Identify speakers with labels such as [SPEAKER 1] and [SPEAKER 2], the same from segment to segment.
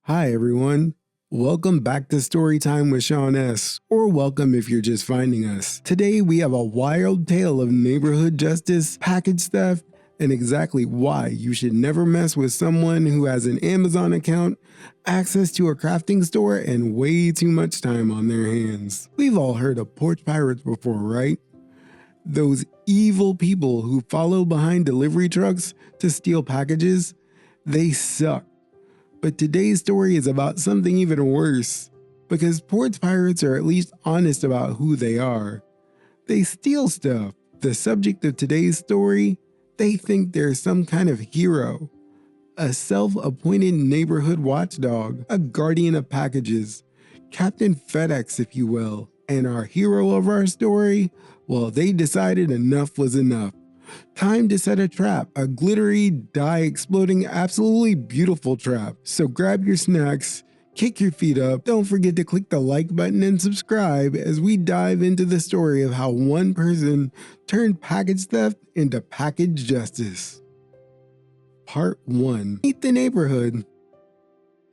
[SPEAKER 1] Hi everyone, welcome back to Storytime with Sean S. Or welcome if you're just finding us. Today we have a wild tale of neighborhood justice, package theft, and exactly why you should never mess with someone who has an Amazon account, access to a crafting store, and way too much time on their hands. We've all heard of porch pirates before, right? Those evil people who follow behind delivery trucks to steal packages, they suck. But today's story is about something even worse, because porch pirates are at least honest about who they are. They steal stuff. The subject of today's story, they think they're some kind of hero, a self-appointed neighborhood watchdog, a guardian of packages, Captain FedEx if you will. And our hero of our story, well, they decided enough was enough. Time to set a trap, a glittery, dye-exploding, absolutely beautiful trap. So grab your snacks, kick your feet up, don't forget to click the like button and subscribe as we dive into the story of how one person turned package theft into package justice. Part 1. Meet the neighborhood.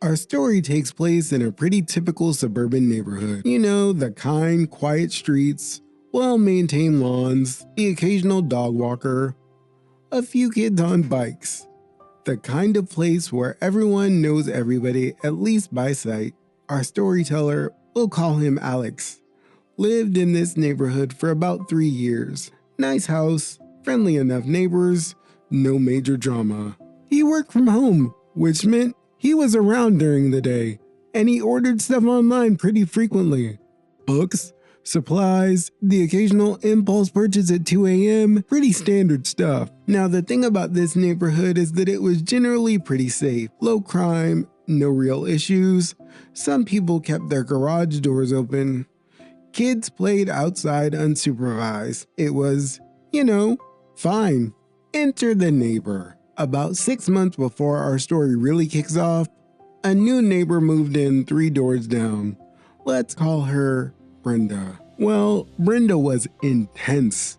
[SPEAKER 1] Our story takes place in a pretty typical suburban neighborhood. You know, the kind, quiet streets, well-maintained lawns, the occasional dog walker, a few kids on bikes. The kind of place where everyone knows everybody, at least by sight. Our storyteller, we'll call him Alex, lived in this neighborhood for about 3 years. Nice house, friendly enough neighbors, no major drama. He worked from home, which meant he was around during the day, and he ordered stuff online pretty frequently. Books, supplies, the occasional impulse purchase at 2 a.m., pretty standard stuff. Now the thing about this neighborhood is that it was generally pretty safe. Low crime, no real issues. Some people kept their garage doors open. Kids played outside unsupervised. It was, fine. Enter the neighbor. About 6 months before our story really kicks off, a new neighbor moved in 3 doors down. Let's call her Brenda. Well, Brenda was intense.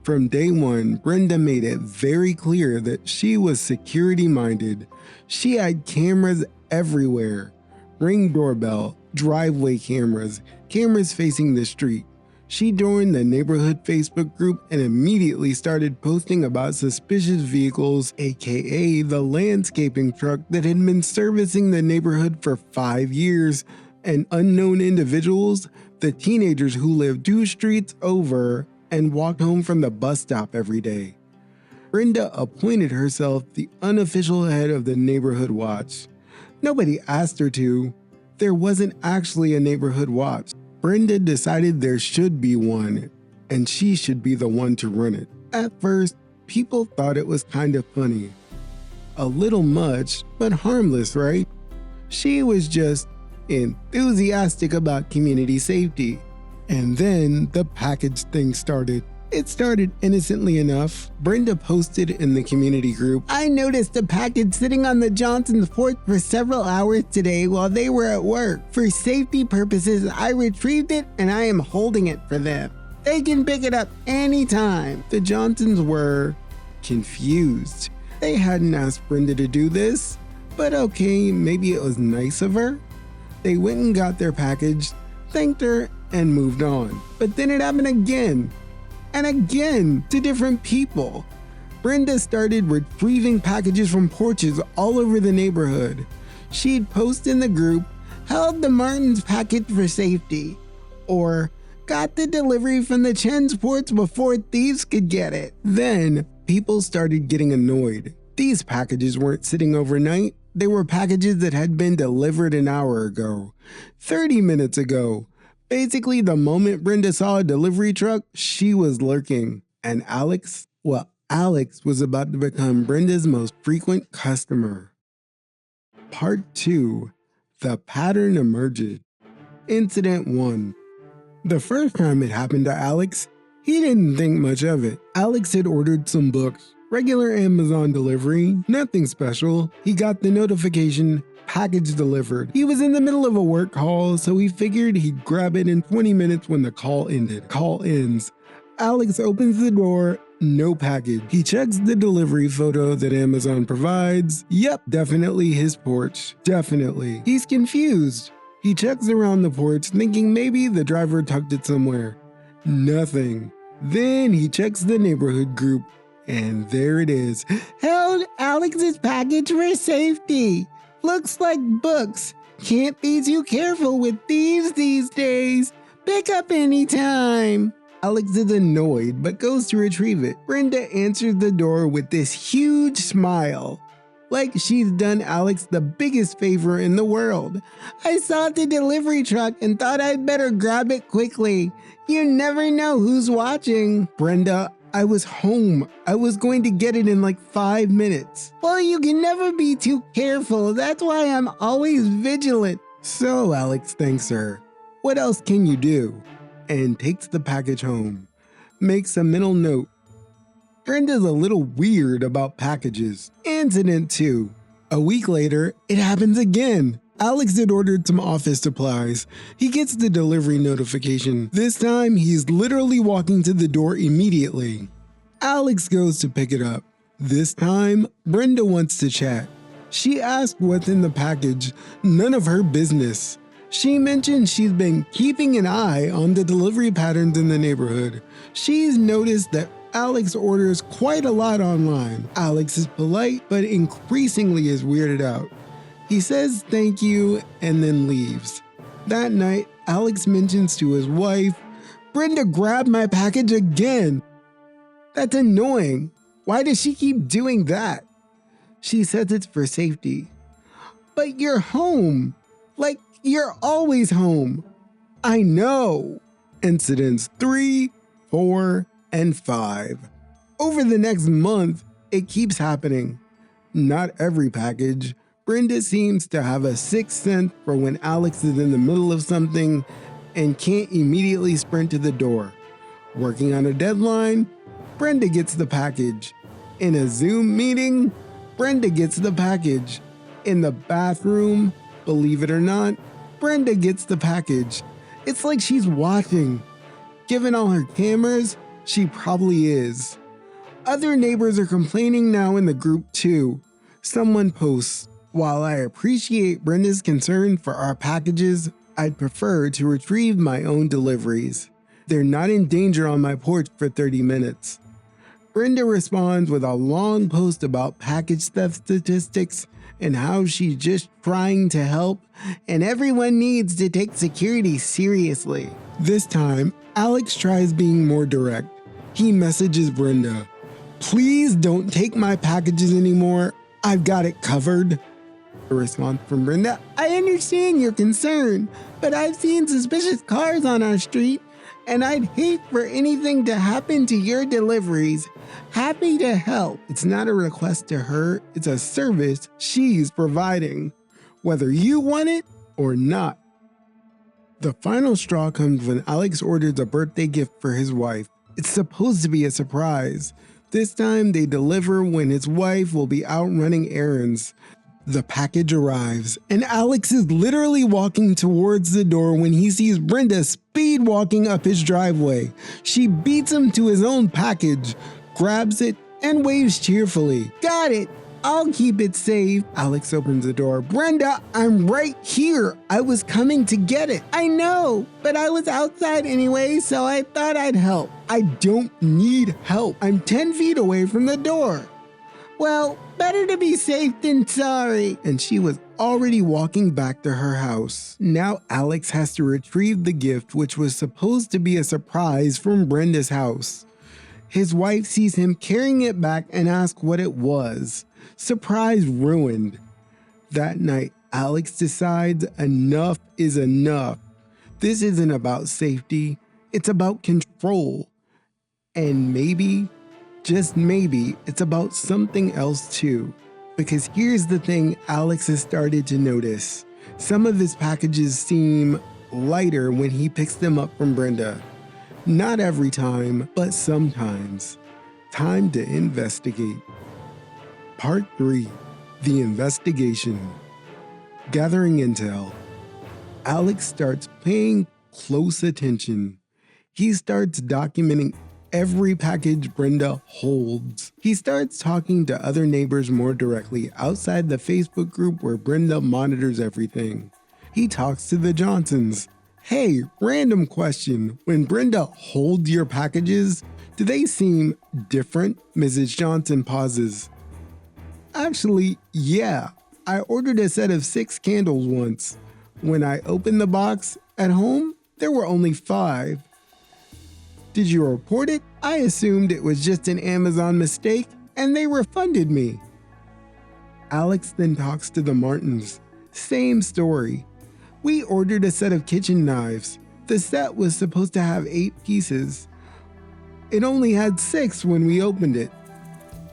[SPEAKER 1] From day one, Brenda made it very clear that she was security-minded. She had cameras everywhere. Ring doorbell, driveway cameras, cameras facing the street. She joined the neighborhood Facebook group and immediately started posting about suspicious vehicles, aka the landscaping truck that had been servicing the neighborhood for 5 years, and unknown individuals, the teenagers who lived 2 streets over and walked home from the bus stop every day. Brenda appointed herself the unofficial head of the neighborhood watch. Nobody asked her to. There wasn't actually a neighborhood watch. Brenda decided there should be one, and she should be the one to run it. At first, people thought it was kind of funny. A little much, but harmless, right? She was just enthusiastic about community safety. And then the package thing started. It started innocently enough. Brenda posted in the community group, "I noticed a package sitting on the Johnson's porch for several hours today while they were at work. For safety purposes, I retrieved it and I am holding it for them. They can pick it up anytime." The Johnsons were confused. They hadn't asked Brenda to do this, but okay, maybe it was nice of her. They went and got their package, thanked her, and moved on. But then it happened again, and again to different people. Brenda started retrieving packages from porches all over the neighborhood. She'd post in the group, "Held the Martins package for safety," or "Got the delivery from the Chen's porch before thieves could get it." Then people started getting annoyed. These packages weren't sitting overnight. They were packages that had been delivered an hour ago, 30 minutes ago. Basically, the moment Brenda saw a delivery truck, she was lurking. And Alex was about to become Brenda's most frequent customer. Part 2. The pattern emerged. Incident 1. The first time it happened to Alex, he didn't think much of it. Alex had ordered some books. Regular Amazon delivery, nothing special. He got the notification, package delivered. He was in the middle of a work call, so he figured he'd grab it in 20 minutes when the call ended. Call ends. Alex opens the door No package. He checks the delivery photo that Amazon provides. Yep, definitely his porch. Definitely. He's confused. He checks around the porch thinking maybe the driver tucked it somewhere. Nothing. Then he checks the neighborhood group, and there it is. Held Alex's package for safety. Looks like books. Can't be too careful with thieves these days. Pick up anytime. Alex is annoyed but goes to retrieve it. Brenda answers the door with this huge smile, like she's done Alex the biggest favor in the world. I saw the delivery truck and thought I'd better grab it quickly. You never know who's watching. Brenda, I was home. I was going to get it in like 5 minutes. Well, you can never be too careful. That's why I'm always vigilant. So Alex thanks her. What else can you do? And takes the package home. Makes a mental note. Brenda's a little weird about packages. Incident 2. A week later, it happens again. Alex had ordered some office supplies. He gets the delivery notification. This time, he's literally walking to the door immediately. Alex goes to pick it up. This time, Brenda wants to chat. She asks what's in the package. None of her business. She mentioned she's been keeping an eye on the delivery patterns in the neighborhood. She's noticed that Alex orders quite a lot online. Alex is polite, but increasingly is weirded out. He says thank you and then leaves. That night, Alex mentions to his wife, Brenda grabbed my package again. That's annoying. Why does she keep doing that? She says it's for safety. But you're home. Like, you're always home. I know. Incidents 3, 4, and 5. Over the next month, it keeps happening. Not every package. Brenda seems to have a sixth sense for when Alex is in the middle of something and can't immediately sprint to the door. Working on a deadline, Brenda gets the package. In a Zoom meeting, Brenda gets the package. In the bathroom, believe it or not, Brenda gets the package. It's like she's watching. Given all her cameras, she probably is. Other neighbors are complaining now in the group too. Someone posts, while I appreciate Brenda's concern for our packages, I'd prefer to retrieve my own deliveries. They're not in danger on my porch for 30 minutes. Brenda responds with a long post about package theft statistics and how she's just trying to help, and everyone needs to take security seriously. This time, Alex tries being more direct. He messages Brenda, please don't take my packages anymore. I've got it covered. A response from Brenda, I understand your concern, but I've seen suspicious cars on our street, and I'd hate for anything to happen to your deliveries. Happy to help. It's not a request to her, it's a service she's providing, whether you want it or not. The final straw comes when Alex orders a birthday gift for his wife. It's supposed to be a surprise. This time they deliver when his wife will be out running errands. The package arrives, and Alex is literally walking towards the door when he sees Brenda speed walking up his driveway. She beats him to his own package, grabs it, and waves cheerfully. Got it! I'll keep it safe. Alex opens the door. Brenda, I'm right here. I was coming to get it. I know, but I was outside anyway, so I thought I'd help. I don't need help. I'm 10 feet away from the door. Well, better to be safe than sorry. And she was already walking back to her house. Now Alex has to retrieve the gift, which was supposed to be a surprise from Brenda's house. His wife sees him carrying it back and asks what it was. Surprise ruined. That night, Alex decides enough is enough. This isn't about safety, it's about control. And maybe, just maybe, it's about something else too. Because here's the thing Alex has started to notice. Some of his packages seem lighter when he picks them up from Brenda. Not every time, but sometimes. Time to investigate. Part 3. The Investigation. Gathering intel. Alex starts paying close attention. He starts documenting every package Brenda holds. He starts talking to other neighbors more directly outside the Facebook group where Brenda monitors everything. He talks to the Johnsons. Hey, random question. When Brenda holds your packages, do they seem different? Mrs. Johnson pauses. Actually, yeah. I ordered a set of 6 candles once. When I opened the box at home, there were only 5. Did you report it? I assumed it was just an Amazon mistake and they refunded me. Alex then talks to the Martins. Same story. We ordered a set of kitchen knives. The set was supposed to have 8 pieces. It only had 6 when we opened it.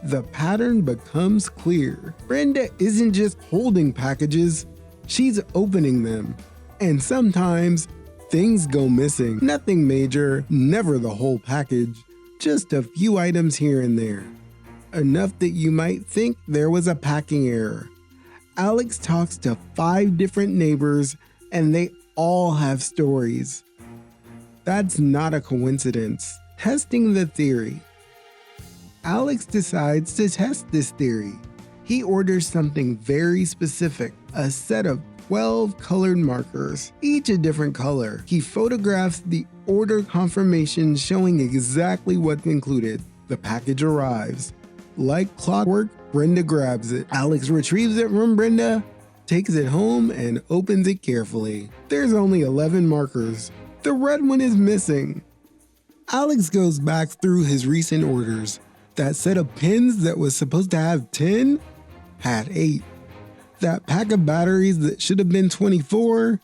[SPEAKER 1] The pattern becomes clear. Brenda isn't just holding packages, she's opening them. And sometimes things go missing. Nothing major, never the whole package, just a few items here and there. Enough that you might think there was a packing error. Alex talks to 5 different neighbors and they all have stories. That's not a coincidence. Testing the theory. Alex decides to test this theory. He orders something very specific, a set of 12 colored markers, each a different color. He photographs the order confirmation showing exactly what's included. The package arrives. Like clockwork, Brenda grabs it. Alex retrieves it from Brenda, takes it home, and opens it carefully. There's only 11 markers. The red one is missing. Alex goes back through his recent orders. That set of pins that was supposed to have 10 had 8. That pack of batteries that should have been 24,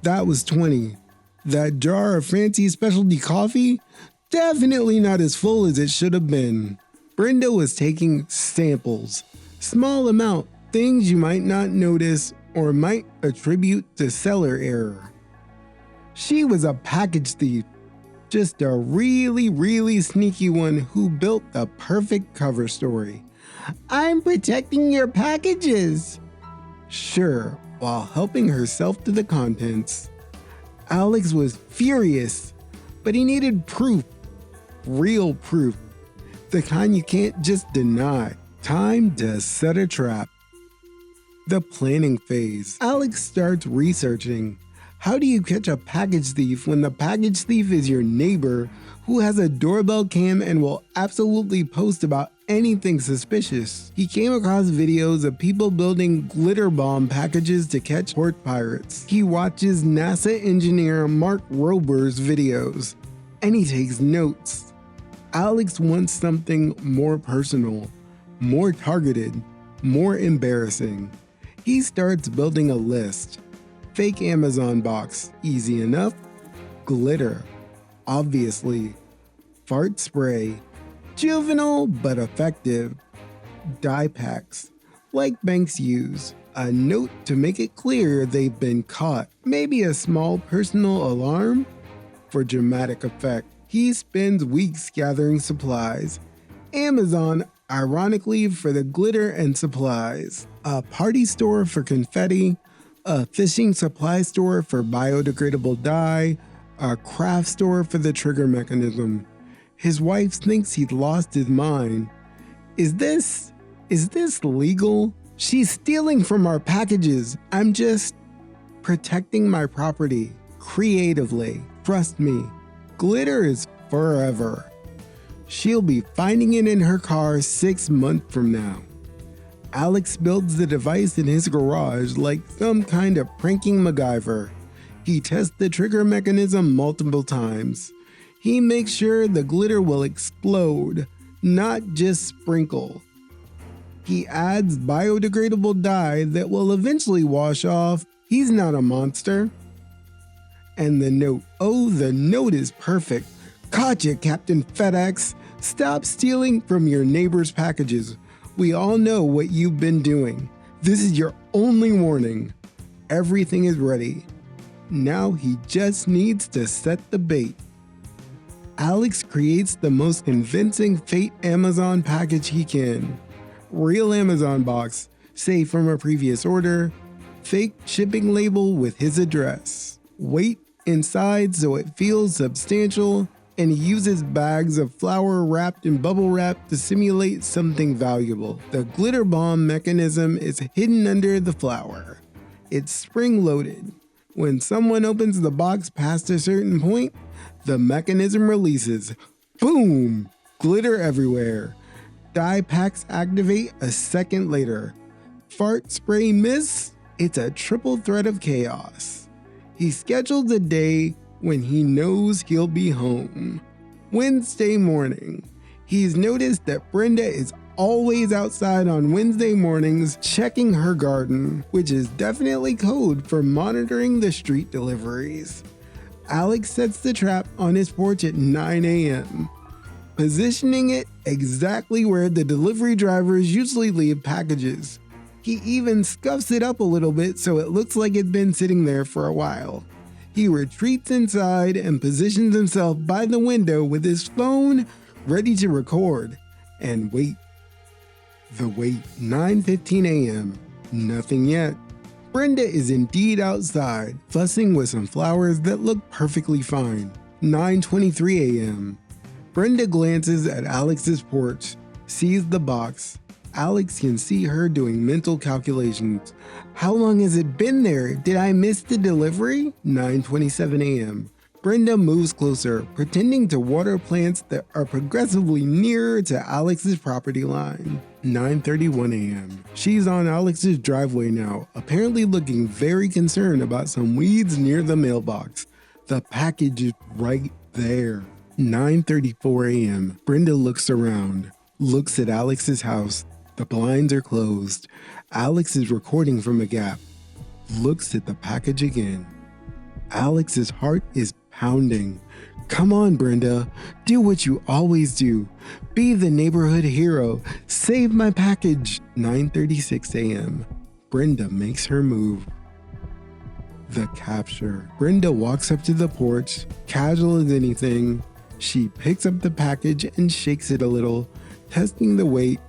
[SPEAKER 1] that was 20. That jar of fancy specialty coffee, definitely not as full as it should have been. Brenda was taking samples, small amount, things you might not notice or might attribute to seller error. She was a package thief, just a really sneaky one who built the perfect cover story. I'm protecting your packages. Sure, while helping herself to the contents. Alex was furious, but he needed proof. Real proof. The kind you can't just deny. Time to set a trap. The planning phase. Alex starts researching. How do you catch a package thief when the package thief is your neighbor who has a doorbell cam and will absolutely post about anything suspicious? He came across videos of people building glitter bomb packages to catch porch pirates. He watches NASA engineer Mark Rober's videos, and he takes notes. Alex wants something more personal, more targeted, more embarrassing. He starts building a list. Fake Amazon box, easy enough. Glitter, obviously. Fart spray, juvenile but effective. Dye packs, like banks use. A note to make it clear they've been caught. Maybe a small personal alarm for dramatic effect. He spends weeks gathering supplies. Amazon, ironically, for the glitter and supplies. A party store for confetti. A fishing supply store for biodegradable dye, a craft store for the trigger mechanism. His wife thinks he's lost his mind. Is this legal? She's stealing from our packages. I'm just protecting my property creatively. Trust me, glitter is forever. She'll be finding it in her car 6 months from now. Alex builds the device in his garage like some kind of pranking MacGyver. He tests the trigger mechanism multiple times. He makes sure the glitter will explode, not just sprinkle. He adds biodegradable dye that will eventually wash off. He's not a monster. And the note. Oh, the note is perfect. Caught you, Captain FedEx. Stop stealing from your neighbor's packages. We all know what you've been doing. This is your only warning. Everything is ready. Now he just needs to set the bait. Alex creates the most convincing fake Amazon package he can. Real Amazon box, saved from a previous order. Fake shipping label with his address. Weight inside so it feels substantial. and he uses bags of flour wrapped in bubble wrap to simulate something valuable. The glitter bomb mechanism is hidden under the flour. It's spring-loaded. When someone opens the box past a certain point, the mechanism releases. Boom! Glitter everywhere. Dye packs activate a second later. Fart spray miss? It's a triple threat of chaos. He scheduled a day when he knows he'll be home. Wednesday morning. He's noticed that Brenda is always outside on Wednesday mornings checking her garden, which is definitely code for monitoring the street deliveries. Alex sets the trap on his porch at 9 a.m., positioning it exactly where the delivery drivers usually leave packages. He even scuffs it up a little bit so it looks like it's been sitting there for a while. He retreats inside and positions himself by the window with his phone ready to record and wait. The wait, 9:15 a.m., nothing yet. Brenda is indeed outside, fussing with some flowers that look perfectly fine. 9:23 a.m. Brenda glances at Alex's porch, sees the box. Alex can see her doing mental calculations. How long has it been there? Did I miss the delivery? 9:27 a.m. Brenda moves closer, pretending to water plants that are progressively nearer to Alex's property line. 9:31 a.m. She's on Alex's driveway now, apparently looking very concerned about some weeds near the mailbox. The package is right there. 9:34 a.m. Brenda looks around, looks at Alex's house. The blinds are closed. Alex is recording from a gap. Looks at the package again. Alex's heart is pounding. Come on, Brenda. Do what you always do. Be the neighborhood hero. Save my package. 9:36 a.m. Brenda makes her move. The capture. Brenda walks up to the porch, casual as anything. She picks up the package and shakes it a little, testing the weight,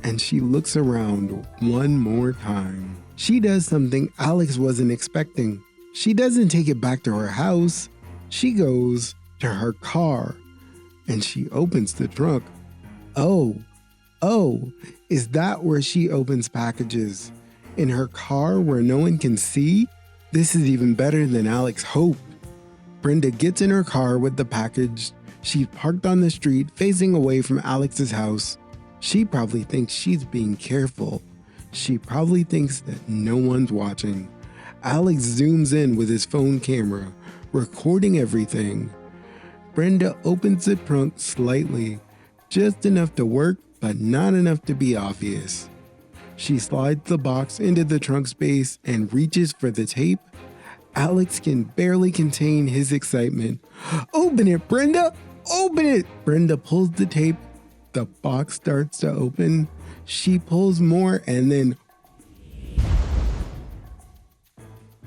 [SPEAKER 1] and she looks around one more time. She does something Alex wasn't expecting. She doesn't take it back to her house. She goes to her car and she opens the trunk. Oh, is that where she opens packages? In her car where no one can see? This is even better than Alex hoped. Brenda gets in her car with the package. She's parked on the street facing away from Alex's house. She probably thinks she's being careful. She probably thinks that no one's watching. Alex zooms in with his phone camera, recording everything. Brenda opens the trunk slightly, just enough to work, but not enough to be obvious. She slides the box into the trunk space and reaches for the tape. Alex can barely contain his excitement. Open it, Brenda! Open it! Brenda pulls the tape. The box starts to open. She pulls more and then...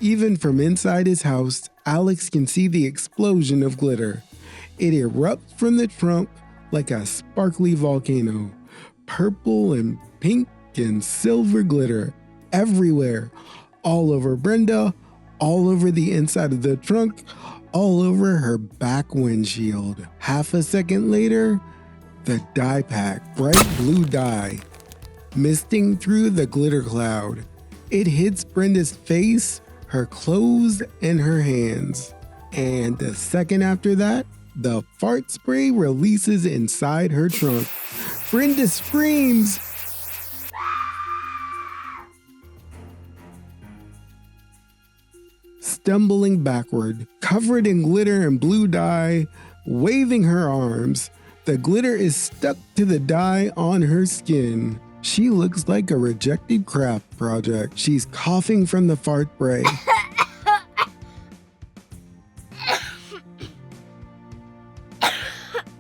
[SPEAKER 1] Even from inside his house, Alex can see the explosion of glitter. It erupts from the trunk like a sparkly volcano. Purple and pink and silver glitter everywhere. All over Brenda, all over the inside of the trunk, all over her back windshield. Half a second later, the dye pack, bright blue dye, misting through the glitter cloud. It hits Brenda's face, her clothes, and her hands. And a second after that, the fart spray releases inside her trunk. Brenda screams. Stumbling backward, covered in glitter and blue dye, waving her arms. The glitter is stuck to the dye on her skin. She looks like a rejected craft project. She's coughing from the fart spray.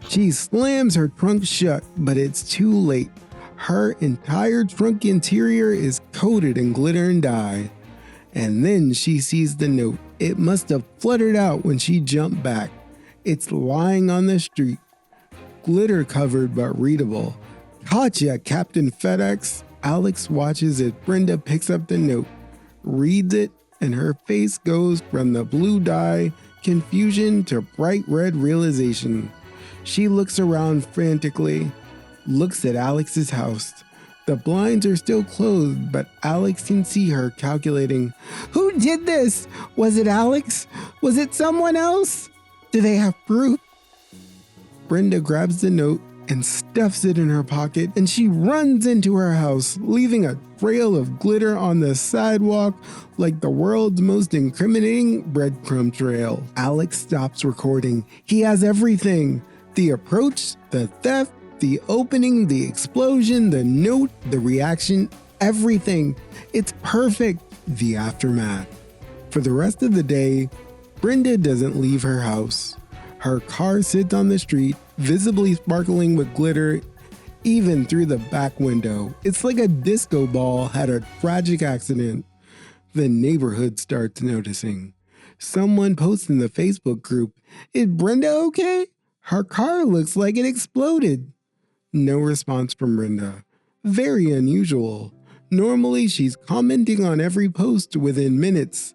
[SPEAKER 1] She slams her trunk shut, but it's too late. Her entire trunk interior is coated in glitter and dye. And then she sees the note. It must have fluttered out when she jumped back. It's lying on the street, glitter covered but readable. Gotcha, Captain FedEx. Alex watches as Brenda picks up the note, reads it, and her face goes from the blue dye confusion to bright red realization. She looks around frantically, looks at Alex's house. The blinds are still closed, but Alex can see her calculating. Who did this? Was it Alex? Was it someone else? Do they have proof? Brenda grabs the note and stuffs it in her pocket, and she runs into her house, leaving a trail of glitter on the sidewalk like the world's most incriminating breadcrumb trail. Alex stops recording. He has everything: the approach, the theft, the opening, the explosion, the note, the reaction, everything. It's perfect. The aftermath. For the rest of the day, Brenda doesn't leave her house. Her car sits on the street, visibly sparkling with glitter, even through the back window. It's like a disco ball had a tragic accident. The neighborhood starts noticing. Someone posts in the Facebook group, "Is Brenda okay? Her car looks like it exploded." No response from Brenda. Very unusual. Normally, she's commenting on every post within minutes.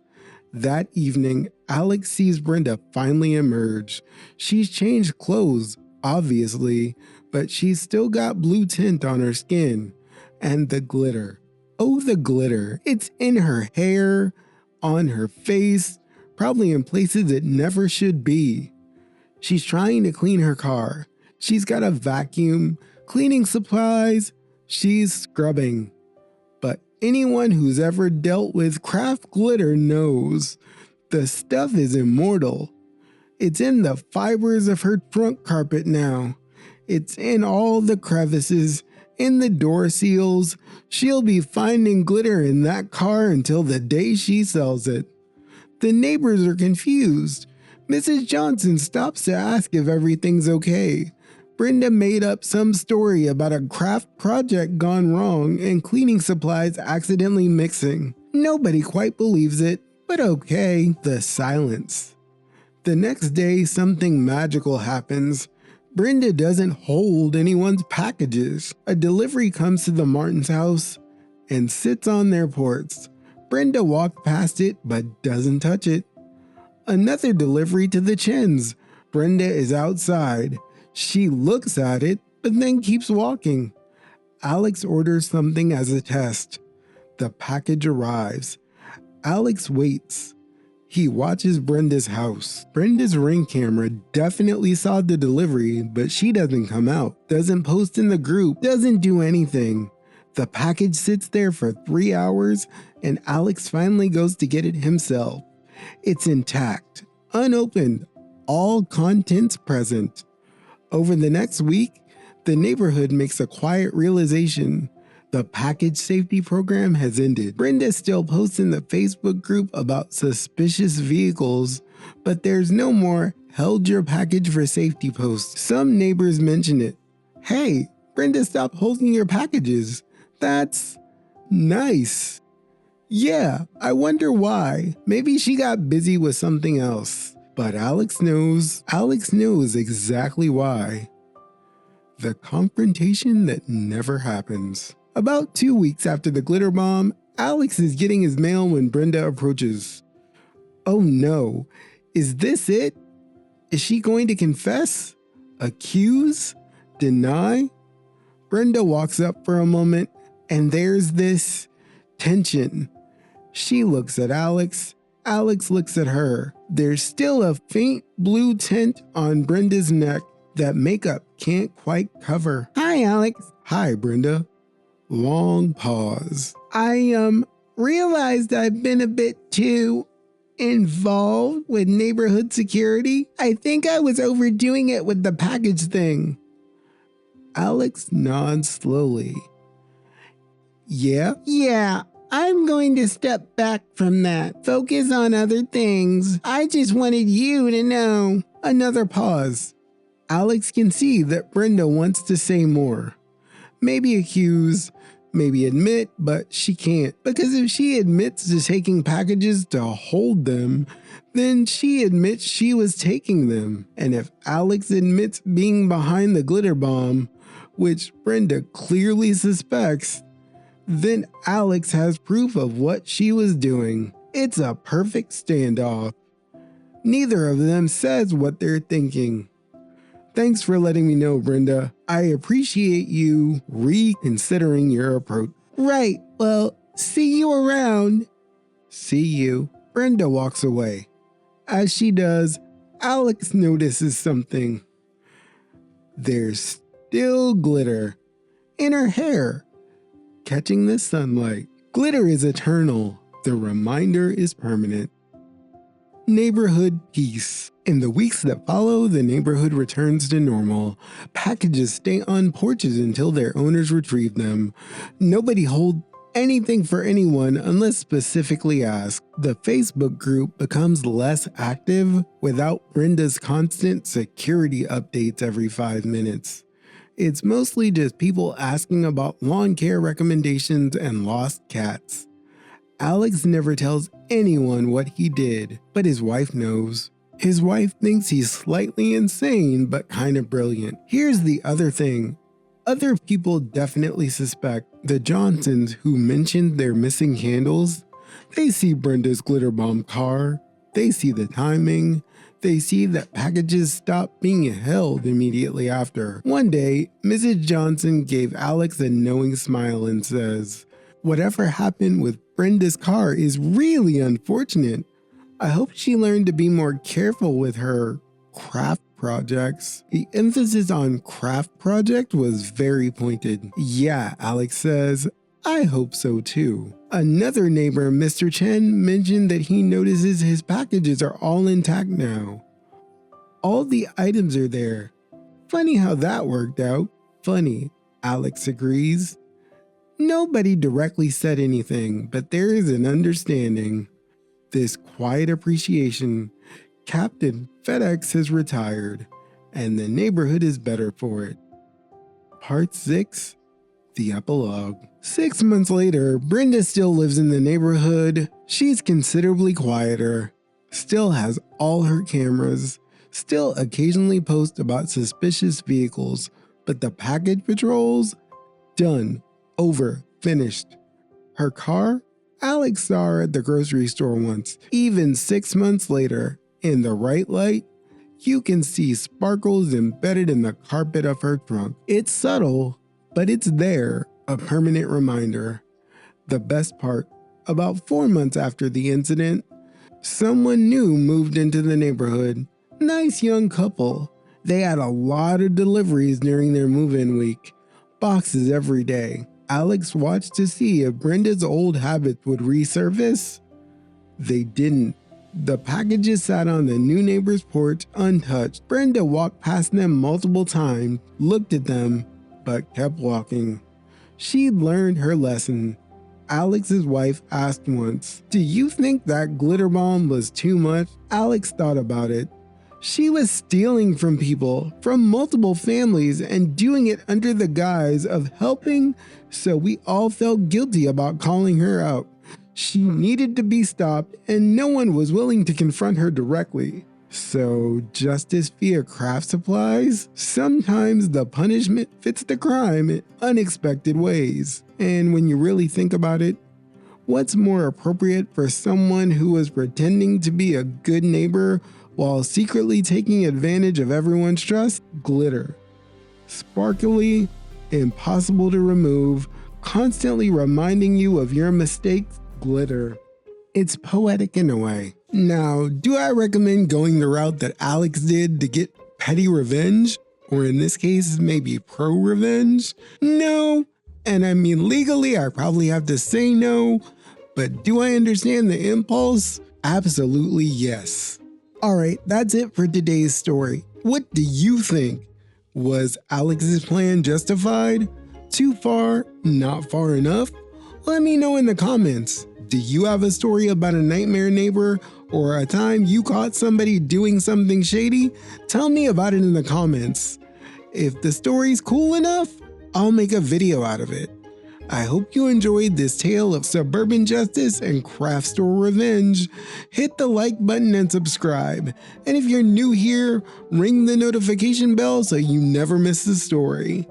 [SPEAKER 1] That evening, Alex sees Brenda finally emerge. She's changed clothes, obviously, but she's still got blue tint on her skin. And the glitter. Oh, the glitter. It's in her hair, on her face, probably in places it never should be. She's trying to clean her car. She's got a vacuum, cleaning supplies. She's scrubbing. But anyone who's ever dealt with craft glitter knows the stuff is immortal. It's in the fibers of her trunk carpet now. It's in all the crevices, in the door seals. She'll be finding glitter in that car until the day she sells it. The neighbors are confused. Mrs. Johnson stops to ask if everything's okay. Brenda made up some story about a craft project gone wrong and cleaning supplies accidentally mixing. Nobody quite believes it, but okay. The silence. The next day, something magical happens. Brenda doesn't hold anyone's packages. A delivery comes to the Martins' house and sits on their porch. Brenda walked past it but doesn't touch it. Another delivery to the Chins. Brenda is outside. She looks at it, but then keeps walking. Alex orders something as a test. The package arrives. Alex waits. He watches Brenda's house. Brenda's Ring camera definitely saw the delivery, but she doesn't come out, doesn't post in the group, doesn't do anything. The package sits there for 3 hours, and Alex finally goes to get it himself. It's intact, unopened, all contents present. Over the next week, the neighborhood makes a quiet realization. The package safety program has ended. Brenda still posts in the Facebook group about suspicious vehicles, but there's no more "held your package for safety" posts. Some neighbors mention it. Hey, Brenda stopped holding your packages. That's nice. Yeah, I wonder why. Maybe she got busy with something else. But Alex knows exactly why. The confrontation that never happens. About 2 weeks after the glitter bomb, Alex is getting his mail when Brenda approaches. Oh no, is this it? Is she going to confess? Accuse? Deny? Brenda walks up for a moment, and there's this tension. She looks at Alex. Alex looks at her. There's still a faint blue tint on Brenda's neck that makeup can't quite cover. Hi, Alex. Hi, Brenda. Long pause. I realized I've been a bit too involved with neighborhood security. I think I was overdoing it with the package thing. Alex nods slowly. Yeah? Yeah. I'm going to step back from that. Focus on other things. I just wanted you to know. Another pause. Alex can see that Brenda wants to say more. Maybe accuse, maybe admit, but she can't. Because if she admits to taking packages to hold them, then she admits she was taking them. And if Alex admits being behind the glitter bomb, which Brenda clearly suspects, then Alex has proof of what she was doing. It's a perfect standoff. Neither of them says what they're thinking. Thanks for letting me know, Brenda. I appreciate you reconsidering your approach. Right, well, see you around. See you. Brenda walks away. As she does, Alex notices something. There's still glitter in her hair, catching the sunlight. Glitter is eternal. The reminder is permanent. Neighborhood peace. In the weeks that follow, the neighborhood returns to normal. Packages stay on porches until their owners retrieve them. Nobody holds anything for anyone unless specifically asked. The Facebook group becomes less active without Brenda's constant security updates every 5 minutes. It's mostly just people asking about lawn care recommendations and lost cats. Alex never tells anyone what he did, but his wife knows. His wife thinks he's slightly insane, but kind of brilliant. Here's the other thing. Other people definitely suspect the Johnsons who mentioned their missing candles. They see Brenda's glitter bomb car. They see the timing. They see that packages stopped being held immediately after. One day, Mrs. Johnson gave Alex a knowing smile and says, "Whatever happened with Brenda's car is really unfortunate. I hope she learned to be more careful with her craft projects." The emphasis on craft project was very pointed. Yeah, Alex says, I hope so too. Another neighbor, Mr. Chen, mentioned that he notices his packages are all intact now. All the items are there. Funny how that worked out. Funny, Alex agrees. Nobody directly said anything, but there is an understanding. This quiet appreciation. Captain FedEx has retired, and the neighborhood is better for it. Part 6, the epilogue. 6 months later, Brenda still lives in the neighborhood. She's considerably quieter, still has all her cameras, still occasionally posts about suspicious vehicles, but the package patrols? Done. Over. Finished. Her car? Alex saw her at the grocery store once. Even 6 months later, in the right light, you can see sparkles embedded in the carpet of her trunk. It's subtle, but it's there, a permanent reminder. The best part, about 4 months after the incident, someone new moved into the neighborhood. Nice young couple. They had a lot of deliveries during their move-in week. Boxes every day. Alex watched to see if Brenda's old habits would resurface. They didn't. The packages sat on the new neighbor's porch untouched. Brenda walked past them multiple times, looked at them, but kept walking. She'd learned her lesson. Alex's wife asked once, "Do you think that glitter bomb was too much?" Alex thought about it. She was stealing from people, from multiple families, and doing it under the guise of helping, so we all felt guilty about calling her out. She needed to be stopped, and no one was willing to confront her directly. So, justice via craft supplies? Sometimes the punishment fits the crime in unexpected ways. And when you really think about it, what's more appropriate for someone who was pretending to be a good neighbor while secretly taking advantage of everyone's trust? Glitter. Sparkly, impossible to remove, constantly reminding you of your mistakes. Glitter. It's poetic in a way. Now, do I recommend going the route that Alex did to get petty revenge? Or in this case, maybe pro-revenge? No. And I mean, legally, I probably have to say no. But do I understand the impulse? Absolutely yes. Alright, that's it for today's story. What do you think? Was Alex's plan justified? Too far? Not far enough? Let me know in the comments. Do you have a story about a nightmare neighbor or a time you caught somebody doing something shady? Tell me about it in the comments. If the story's cool enough, I'll make a video out of it. I hope you enjoyed this tale of suburban justice and craft store revenge. Hit the like button and subscribe. And if you're new here, ring the notification bell so you never miss the story.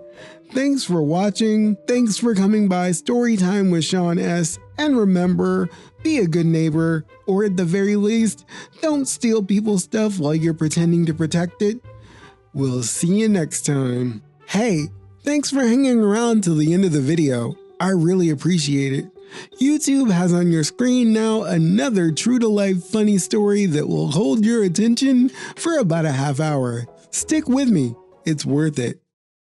[SPEAKER 1] Thanks for watching. Thanks for coming by Storytime with Sean S. And remember, be a good neighbor, or at the very least, don't steal people's stuff while you're pretending to protect it. We'll see you next time. Hey, thanks for hanging around till the end of the video. I really appreciate it. YouTube has on your screen now another true-to-life funny story that will hold your attention for about a half hour. Stick with me, it's worth it.